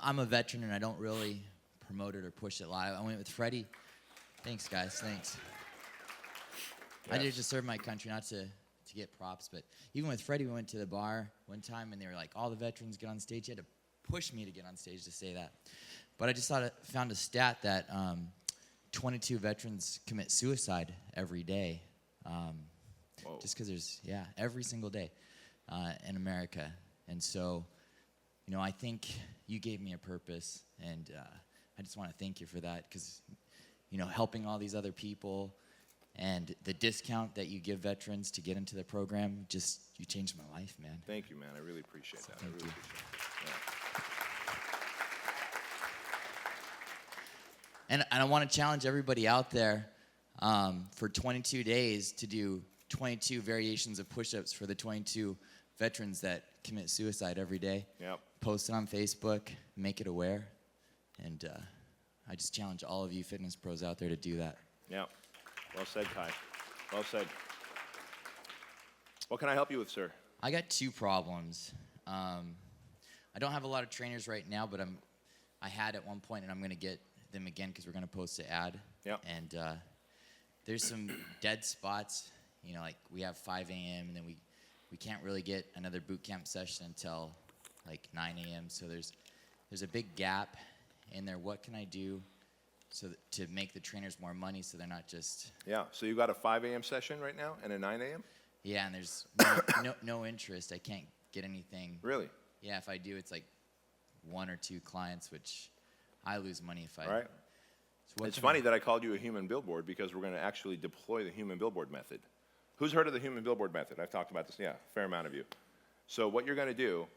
I'm a veteran, and I don't really promote it or push it live. I went with Freddie. Thanks, guys. Thanks. Yes. I did it to serve my country, not to get props. But even with Freddie, we went to the bar one time, and they were like, all the veterans get on stage. You had to push me to get on stage to say that. But I just found a stat that 22 veterans commit suicide every day. Just because there's, every single day in America. And so, I think you gave me a purpose, and I just want to thank you for that, because, helping all these other people and the discount that you give veterans to get into the program, you changed my life, man. Thank you, man. I really appreciate that. Thank you. And I want to challenge everybody out there for 22 days to do 22 variations of push-ups for the 22 veterans that commit suicide every day. Yep. Post it on Facebook, make it aware, and I just challenge all of you fitness pros out there to do that. Yeah. Well said, Kai. Well said. What can I help you with, sir? I got 2 problems. I don't have a lot of trainers right now, but I had at one point, and I'm going to get them again because we're going to post an ad. Yep. And there's some dead spots. Like we have 5 a.m. and then we can't really get another boot camp session until like 9 a.m. So there's a big gap in there. What can I do to make the trainers more money so they're not just... Yeah, so you got a 5 a.m. session right now and a 9 a.m.? Yeah, and there's no interest. I can't get anything. Really? Yeah, if I do, it's like 1 or 2 clients, which I lose money if I... Right. So it's funny that I called you a human billboard, because we're going to actually deploy the human billboard method. Who's heard of the human billboard method? I've talked about this, a fair amount of you. So what you're going to do,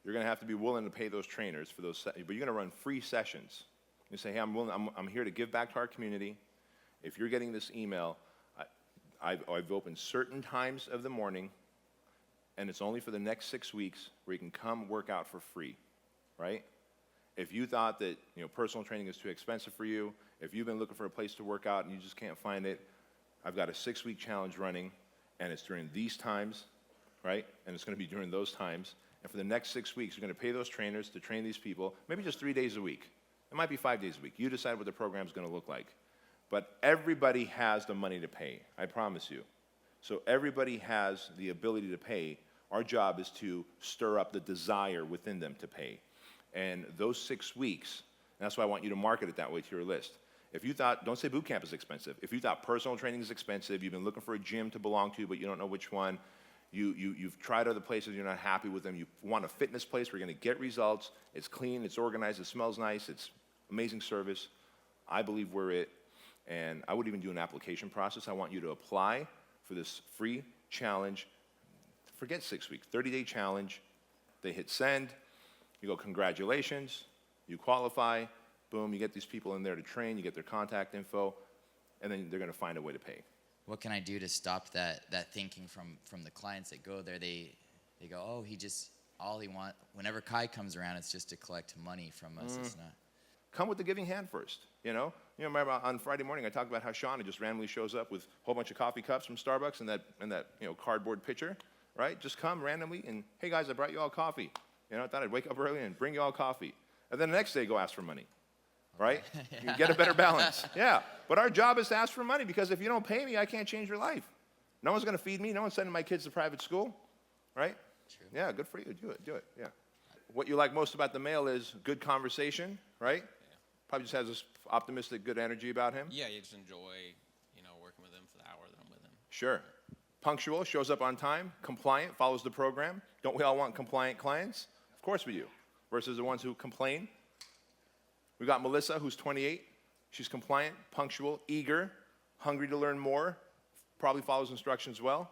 you're going to have to be willing to pay those trainers for those, but you're going to run free sessions. You say, hey, I'm here to give back to our community. If you're getting this email, I've opened certain times of the morning, and it's only for the next 6 weeks where you can come work out for free, right? If you thought that personal training is too expensive for you, if you've been looking for a place to work out and you just can't find it, I've got a 6-week challenge running, and it's during these times, right? And it's going to be during those times. And for the next 6 weeks, you're going to pay those trainers to train these people, maybe just 3 days a week. It might be 5 days a week. You decide what the program's going to look like. But everybody has the money to pay, I promise you. So everybody has the ability to pay. Our job is to stir up the desire within them to pay. And those 6 weeks, and that's why I want you to market it that way to your list. If you thought, don't say boot camp is expensive. If you thought personal training is expensive, you've been looking for a gym to belong to, but you don't know which one, you've tried other places, you're not happy with them, you want a fitness place where you're going to get results, it's clean, it's organized, it smells nice, it's amazing service, I believe we're it. And I would even do an application process. I want you to apply for this free challenge. Forget 6 weeks, 30-day challenge. They hit send. You go, congratulations, you qualify. Boom, you get these people in there to train, you get their contact info, and then they're going to find a way to pay. What can I do to stop that thinking from the clients that go there? They go, oh, all he wants, whenever Kai comes around, it's just to collect money from us. It's not. Come with the giving hand first, remember on Friday morning I talked about how Shauna just randomly shows up with a whole bunch of coffee cups from Starbucks and that cardboard pitcher, right? Just come randomly and, hey guys, I brought you all coffee. I thought I'd wake up early and bring you all coffee. And then the next day go ask for money. Right? You get a better balance. Yeah. But our job is to ask for money, because if you don't pay me, I can't change your life. No one's going to feed me. No one's sending my kids to private school. Right? True. Yeah, good for you. Do it. Yeah. What you like most about the male is good conversation, right? Yeah. Probably just has this optimistic, good energy about him. Yeah, you just enjoy, working with him for the hour that I'm with him. Sure. Punctual, shows up on time, compliant, follows the program. Don't we all want compliant clients? Of course we do. Versus the ones who complain. We got Melissa, who's 28. She's compliant, punctual, eager, hungry to learn more, probably follows instructions well,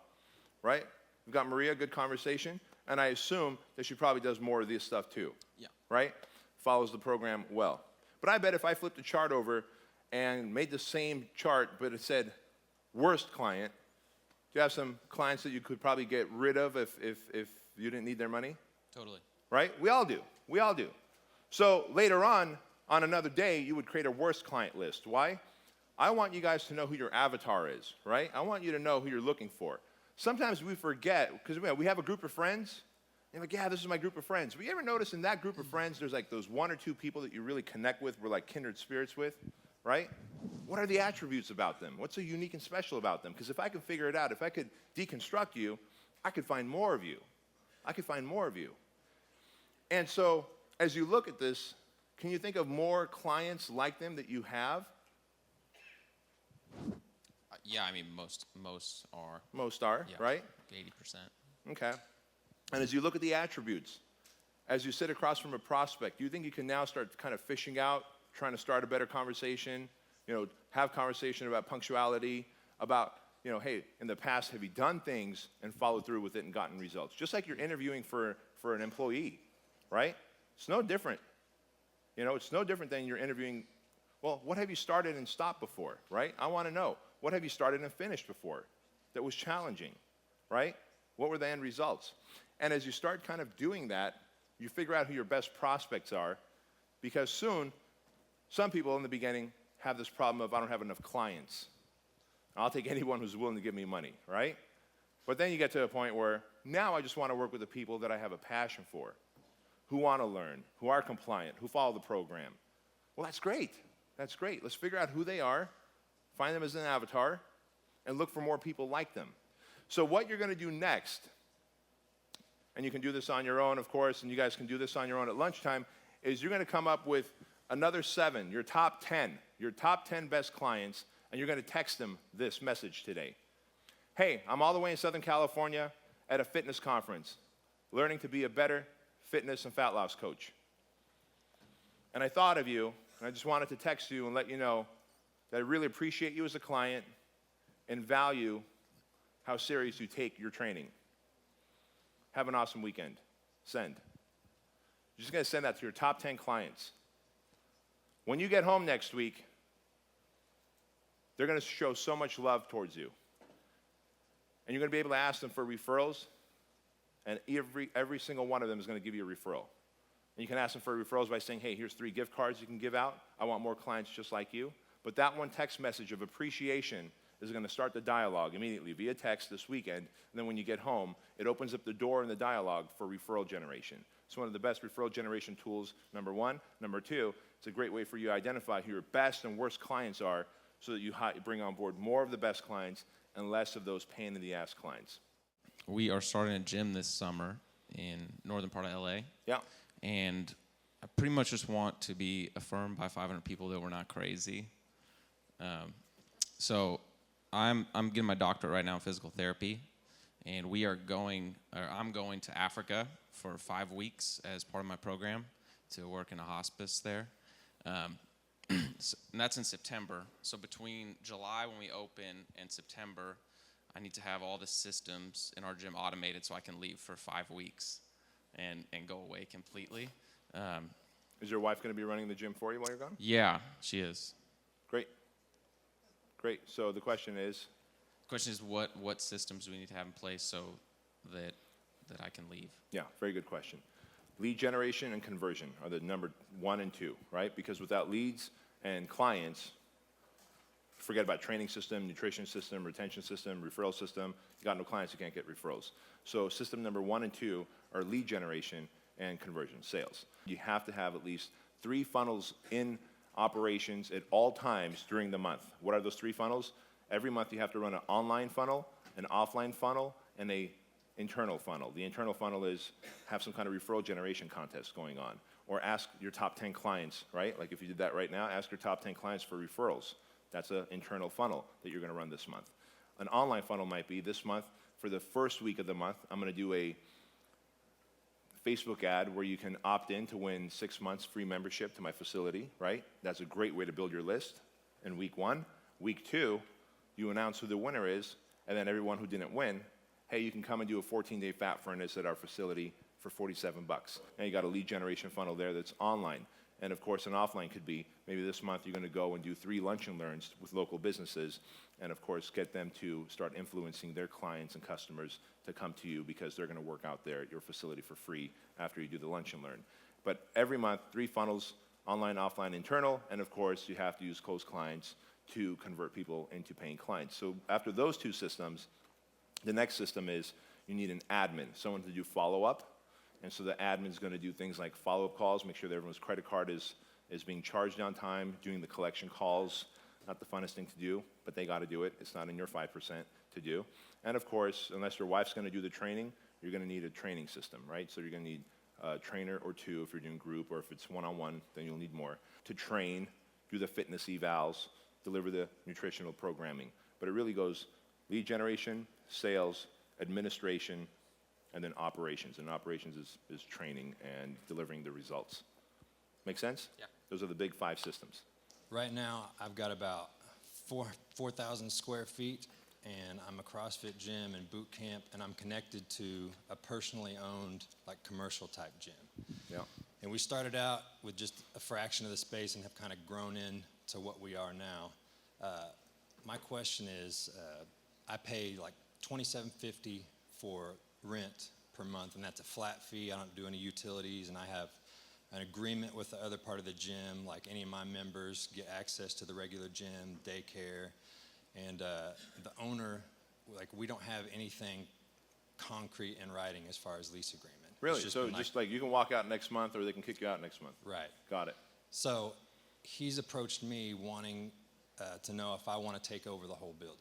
right? We've got Maria, good conversation, and I assume that she probably does more of this stuff too, Yeah. right? Follows the program well. But I bet if I flipped the chart over and made the same chart, but it said worst client, do you have some clients that you could probably get rid of if you didn't need their money? Totally. Right? We all do. So later on another day, you would create a worst client list. Why? I want you guys to know who your avatar is, right? I want you to know who you're looking for. Sometimes we forget, because we have a group of friends, You're like, yeah, this is my group of friends. But you ever notice in that group of friends, there's like those one or two people that you really connect with, we're like kindred spirits with, right? What are the attributes about them? What's so unique and special about them? Because if I could figure it out, if I could deconstruct you, I could find more of you. I could find more of you. And so as you look at this, can you think of more clients like them that you have? Yeah, I mean, most are. Most are, Yeah, right? 80%. Okay. And as you look at the attributes, as you sit across from a prospect, do you think you can now start kind of fishing out, trying to start a better conversation, have conversation about punctuality, about, hey, in the past, have you done things and followed through with it and gotten results? Just like you're interviewing for an employee, right? It's no different. It's no different than you're interviewing, well, what have you started and stopped before, right? I want to know, what have you started and finished before that was challenging, right? What were the end results? And as you start kind of doing that, you figure out who your best prospects are, because soon, some people in the beginning have this problem of, I don't have enough clients. I'll take anyone who's willing to give me money, right? But then you get to a point where now I just want to work with the people that I have a passion for, who want to learn, who are compliant, who follow the program. Well, that's great. That's great. Let's figure out who they are, find them as an avatar, and look for more people like them. So what you're going to do next, and you can do this on your own, of course, and you guys can do this on your own at lunchtime, is you're going to come up with another 7, your top 10 best clients, and you're going to text them this message today. Hey, I'm all the way in Southern California at a fitness conference, learning to be a better fitness and fat loss coach. And I thought of you, and I just wanted to text you and let you know that I really appreciate you as a client and value how serious you take your training. Have an awesome weekend. Send. You're just going to send that to your top 10 clients. When you get home next week, they're going to show so much love towards you. And you're going to be able to ask them for referrals, and every single one of them is going to give you a referral. And you can ask them for referrals by saying, hey, here's 3 gift cards you can give out. I want more clients just like you. But that one text message of appreciation is going to start the dialogue immediately via text this weekend. And then when you get home, it opens up the door in the dialogue for referral generation. It's one of the best referral generation tools, number 1. Number 2, it's a great way for you to identify who your best and worst clients are so that you bring on board more of the best clients and less of those pain-in-the-ass clients. We are starting a gym this summer in northern part of LA. Yeah. And I pretty much just want to be affirmed by 500 people that we're not crazy. So I'm getting my doctorate right now in physical therapy, and I'm going to Africa for 5 weeks as part of my program to work in a hospice there. And that's in September. So between July when we open and September, I need to have all the systems in our gym automated so I can leave for 5 weeks and go away completely. Is your wife going to be running the gym for you while you're gone? Yeah, she is. Great. Great. So the question is? The question is what systems do we need to have in place so that I can leave? Yeah, very good question. Lead generation and conversion are the number 1 and 2, right? Because without leads and clients, forget about training system, nutrition system, retention system, referral system. You got no clients, you can't get referrals. So system number 1 and 2 are lead generation and conversion, sales. You have to have at least 3 funnels in operations at all times during the month. What are those 3 funnels? Every month you have to run an online funnel, an offline funnel, and a internal funnel. The internal funnel is have some kind of referral generation contest going on, or ask your top 10 clients, right? Like if you did that right now, ask your top 10 clients for referrals. That's an internal funnel that you're going to run this month. An online funnel might be this month, for the first week of the month, I'm going to do a Facebook ad where you can opt in to win 6 months free membership to my facility, right? That's a great way to build your list in week 1. Week 2, you announce who the winner is, and then everyone who didn't win, hey, you can come and do a 14-day fat furnace at our facility for $47. And you got a lead generation funnel there that's online. And of course, an offline could be, maybe this month you're going to go and do 3 lunch and learns with local businesses, and of course, get them to start influencing their clients and customers to come to you because they're going to work out there at your facility for free after you do the lunch and learn. But every month, 3 funnels, online, offline, internal, and of course, you have to use closed clients to convert people into paying clients. So after those 2 systems, the next system is you need an admin, someone to do follow-up And so the admin's going to do things like follow-up calls, make sure that everyone's credit card is being charged on time, doing the collection calls. Not the funnest thing to do, but they got to do it. It's not in your 5% to do. And of course, unless your wife's going to do the training, you're going to need a training system, right? So you're going to need a trainer or two if you're doing group, or if it's one-on-one, then you'll need more to train, do the fitness evals, deliver the nutritional programming. But it really goes lead generation, sales, administration, and then operations. And operations is training and delivering the results. Make sense? Yeah. Those are the big 5 systems. Right now, I've got about 4,000 square feet, and I'm a CrossFit gym and boot camp, and I'm connected to a personally owned, like, commercial type gym. Yeah. And we started out with just a fraction of the space and have kind of grown into what we are now. My question is, I pay like $27.50 for rent per month, and that's a flat fee. I don't do any utilities, and I have an agreement with the other part of the gym, like any of my members get access to the regular gym, daycare, and the owner, like, we don't have anything concrete in writing as far as lease agreement. Really? It's So been just like you can walk out next month, or they can kick you out next month. right. Got it. So he's approached me wanting to know if I want to take over the whole building.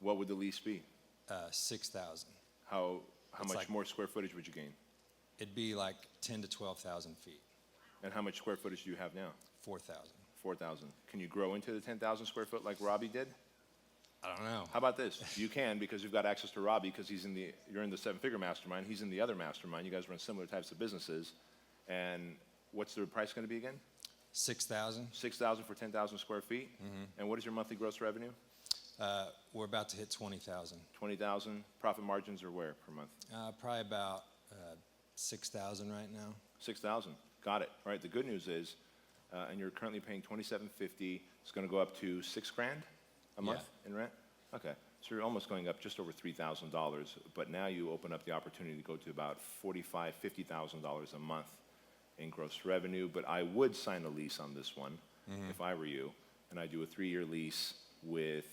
What would the lease be? 6,000. How It's much like- more square footage would you gain? It'd be like 10 to 12,000 feet. And how much square footage do you have now? 4,000. 4,000. Can you grow into the 10,000 square foot like Robbie did? I don't know. How about this? You can, because you've got access to Robbie, because you're in the 7-figure mastermind. He's in the other mastermind. You guys run similar types of businesses. And what's the price going to be again? 6,000. 6,000 for 10,000 square feet. And what is your monthly gross revenue? We're about to hit 20,000. 20,000. Profit margins are where per month? Probably about 6,000 right now. 6,000. Got it. All right. The good news is, and you're currently paying $2,750. It's going to go up to $6,000 a month in rent. Okay. So you're almost going up just over $3,000. But now you open up the opportunity to go to about $45,000, $50,000 a month in gross revenue. But I would sign a lease on this one if I were you, and I do a 3-year lease with.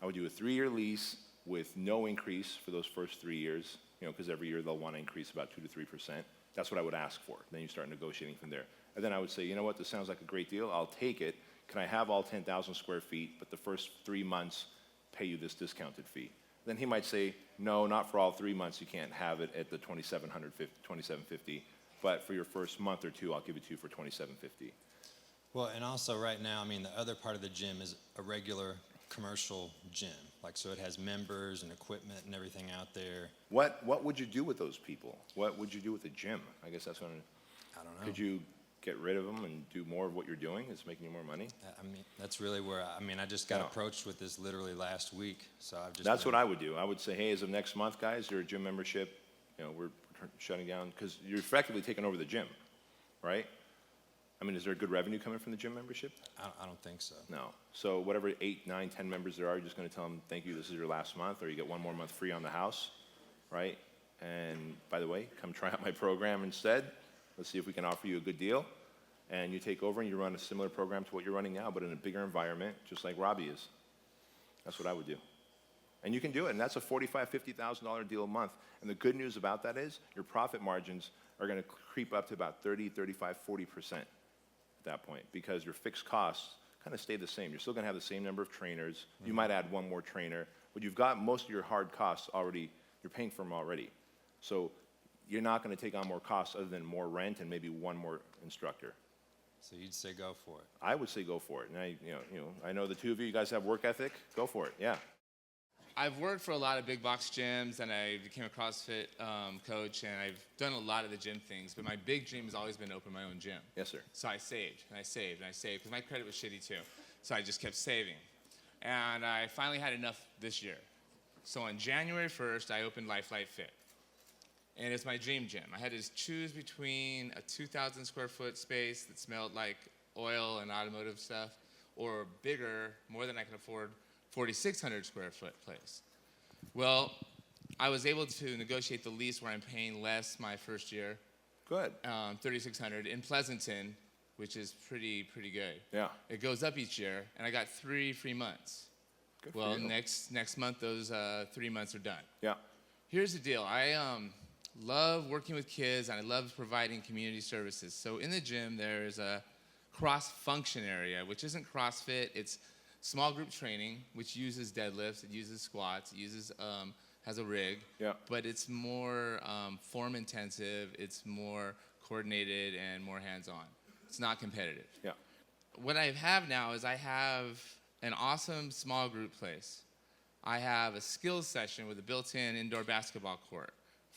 I would do a 3-year lease with no increase for those first 3 years, because every year they'll want to increase about 2 to 3%. That's what I would ask for. Then you start negotiating from there. And then I would say, you know what, this sounds like a great deal. I'll take it. Can I have all 10,000 square feet, but the first 3 months pay you this discounted fee? Then he might say, no, not for all 3 months. You can't have it at the $2,750. But for your first month or two, I'll give it to you for $2,750. Well, and also right now, I mean, the other part of the gym is a regular commercial gym. Like, so it has members and equipment and everything out there. What would you do with those people? What would you do with the gym? I guess that's what I don't know. Could you get rid of them and do more of what you're doing? It's making you more money? I mean, that's really where, I just got Yeah. approached with this literally last week. So I've just That's what I would do. I would say, hey, as of next month, guys, your gym membership, we're shutting down, because you're effectively taking over the gym, right? I mean, is there good revenue coming from the gym membership? I don't think so. No. So whatever 8, 9, 10 members there are, you're just going to tell them, thank you, this is your last month, or you get 1 more month free on the house, right? And by the way, come try out my program instead. Let's see if we can offer you a good deal. And you take over and you run a similar program to what you're running now, but in a bigger environment, just like Robbie is. That's what I would do. And you can do it, and that's a $45,000, $50,000 deal a month. And the good news about that is your profit margins are going to creep up to about 30, 35, 40% at that point, because your fixed costs kind of stay the same. You're still going to have the same number of trainers. You might add 1 more trainer, but you've got most of your hard costs already. You're paying for them already. So you're not going to take on more costs other than more rent and maybe 1 more instructor. So you'd say go for it. I would say go for it. And I know the two of you guys have work ethic. Go for it. Yeah. I've worked for a lot of big box gyms, and I became a CrossFit coach, and I've done a lot of the gym things. But my big dream has always been to open my own gym. Yes, sir. So I saved, and I saved, and I saved, because my credit was shitty too. So I just kept saving. And I finally had enough this year. So on January 1st, I opened Life Fit. And it's my dream gym. I had to choose between a 2,000 square foot space that smelled like oil and automotive stuff, or bigger, more than I could afford, 4,600 square foot place. Well, I was able to negotiate the lease where I'm paying less my first year, Good. 3,600 in Pleasanton, which is pretty good. Yeah. It goes up each year, and I got 3 free months. Good for Well, you. next month those 3 months are done. Yeah. Here's the deal. love working with kids, and I love providing community services. So in the gym, there's a cross-function area, which isn't CrossFit. It's small group training, which uses deadlifts, it uses squats, it uses has a rig, but it's more form intensive, it's more coordinated and more hands-on. It's not competitive. Yeah. What I have now is I have an awesome small group place. I have a skills session with a built-in indoor basketball court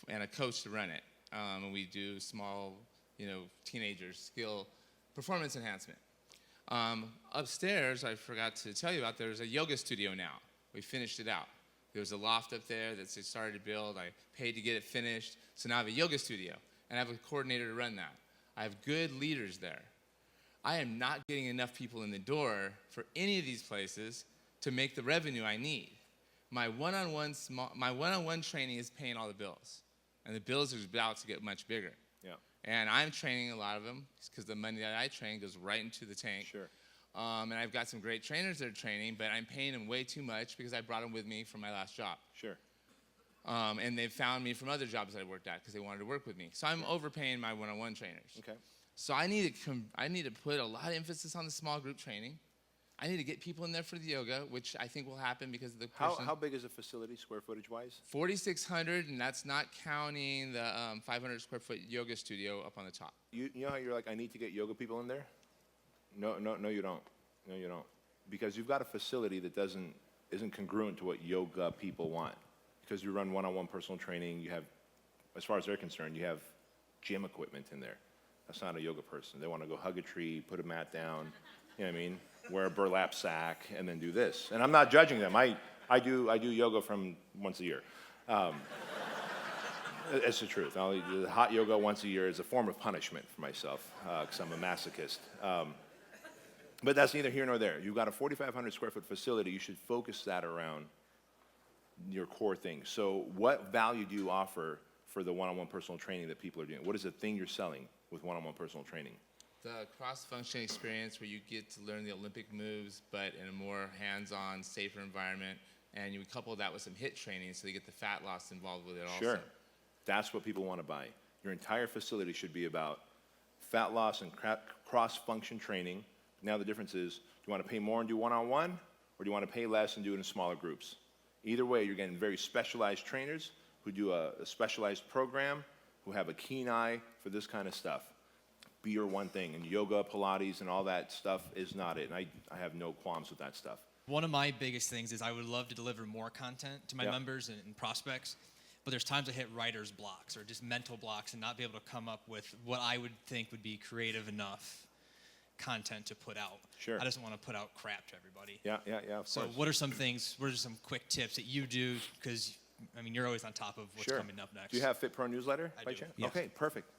and a coach to run it. And we do small, teenagers skill performance enhancement. Upstairs, I forgot to tell you about, there's a yoga studio now. We finished it out. There was a loft up there that they started to build. I paid to get it finished. So now I have a yoga studio, and I have a coordinator to run that. I have good leaders there. I am not getting enough people in the door for any of these places to make the revenue I need. My one-on-one training is paying all the bills, and the bills are about to get much bigger. Yeah. And I'm training a lot of them because the money that I train goes right into the tank. Sure. And I've got some great trainers that are training, but I'm paying them way too much because I brought them with me from my last job. Sure. And they found me from other jobs that I worked at because they wanted to work with me. So I'm overpaying my one-on-one trainers. Okay. So I need to put a lot of emphasis on the small group training. I need to get people in there for the yoga, which I think will happen because of the person. How big is the facility, square footage-wise? 4,600, and that's not counting the 500 square foot yoga studio up on the top. You know how you're like, I need to get yoga people in there? No, you don't. No, you don't. Because you've got a facility that isn't congruent to what yoga people want. Because you run one-on-one personal training, you have, as far as they're concerned, you have gym equipment in there. That's not a yoga person. They want to go hug a tree, put a mat down, you know what I mean? Wear a burlap sack, and then do this. And I'm not judging them. I do yoga from once a year. It's the truth. I'll do hot yoga once a year is a form of punishment for myself because I'm a masochist. But that's neither here nor there. You've got a 4,500 square foot facility. You should focus that around your core things. So what value do you offer for the one-on-one personal training that people are doing? What is the thing you're selling with one-on-one personal training? The cross-function experience where you get to learn the Olympic moves, but in a more hands-on, safer environment, and you couple that with some HIIT training so you get the fat loss involved with it also. Sure. That's what people want to buy. Your entire facility should be about fat loss and cross-function training. Now the difference is, do you want to pay more and do one-on-one, or do you want to pay less and do it in smaller groups? Either way, you're getting very specialized trainers who do a specialized program, who have a keen eye for this kind of stuff. Be your one thing, and yoga, Pilates, and all that stuff is not it, and I have no qualms with that stuff. One of my biggest things is I would love to deliver more content to my members and prospects, but there's times I hit writer's blocks or just mental blocks and not be able to come up with what I would think would be creative enough content to put out. Sure. I just want to put out crap to everybody. Yeah, of so course. what are some quick tips that you do? Because, I mean, you're always on top of what's coming up next. Do you have FitPro newsletter by do, chance? yes. Okay, perfect.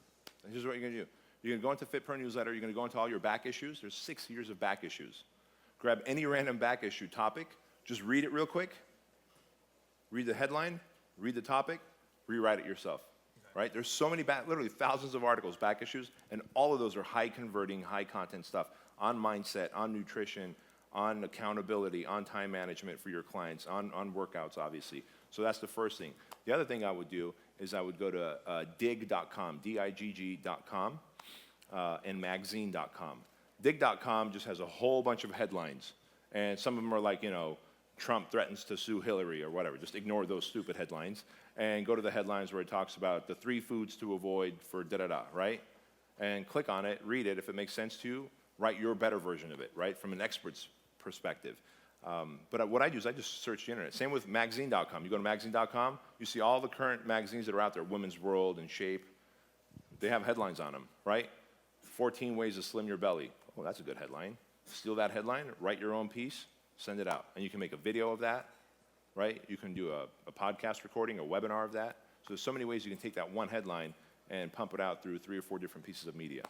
Here's what you're going to do. You're going to go into FitPro newsletter. You're going to go into all your back issues. There's 6 years of back issues. Grab any random back issue topic. Just read it real quick. Read the headline. Read the topic. Rewrite it yourself. Right? There's so many literally thousands of articles, back issues, and all of those are high converting, high content stuff on mindset, on nutrition, on accountability, on time management for your clients, on workouts, obviously. So that's the first thing. The other thing I would do is I would go to dig.com, digg.com, and magazine.com. Dig.com just has a whole bunch of headlines, and some of them are like, Trump threatens to sue Hillary or whatever. Just ignore those stupid headlines and go to the headlines where it talks about the 3 foods to avoid for da-da-da, right? And click on it, read it. If it makes sense to you, write your better version of it, right, from an expert's perspective. But what I do is I just search the internet. Same with magazine.com. You go to magazine.com, you see all the current magazines that are out there, Women's World and Shape. They have headlines on them, right? 14 ways to slim your belly. Oh, that's a good headline. Steal that headline, write your own piece, send it out. And you can make a video of that, right? You can do a podcast recording, a webinar of that. So there's so many ways you can take that one headline and pump it out through 3 or 4 different pieces of media.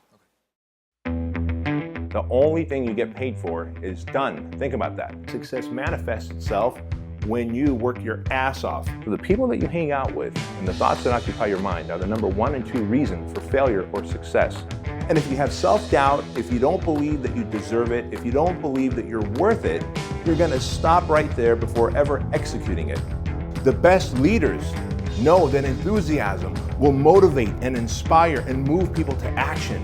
The only thing you get paid for is done. Think about that. Success manifests itself when you work your ass off. So the people that you hang out with and the thoughts that occupy your mind are the number 1 and 2 reason for failure or success. And if you have self-doubt, if you don't believe that you deserve it, if you don't believe that you're worth it, you're going to stop right there before ever executing it. The best leaders Know that enthusiasm will motivate and inspire and move people to action.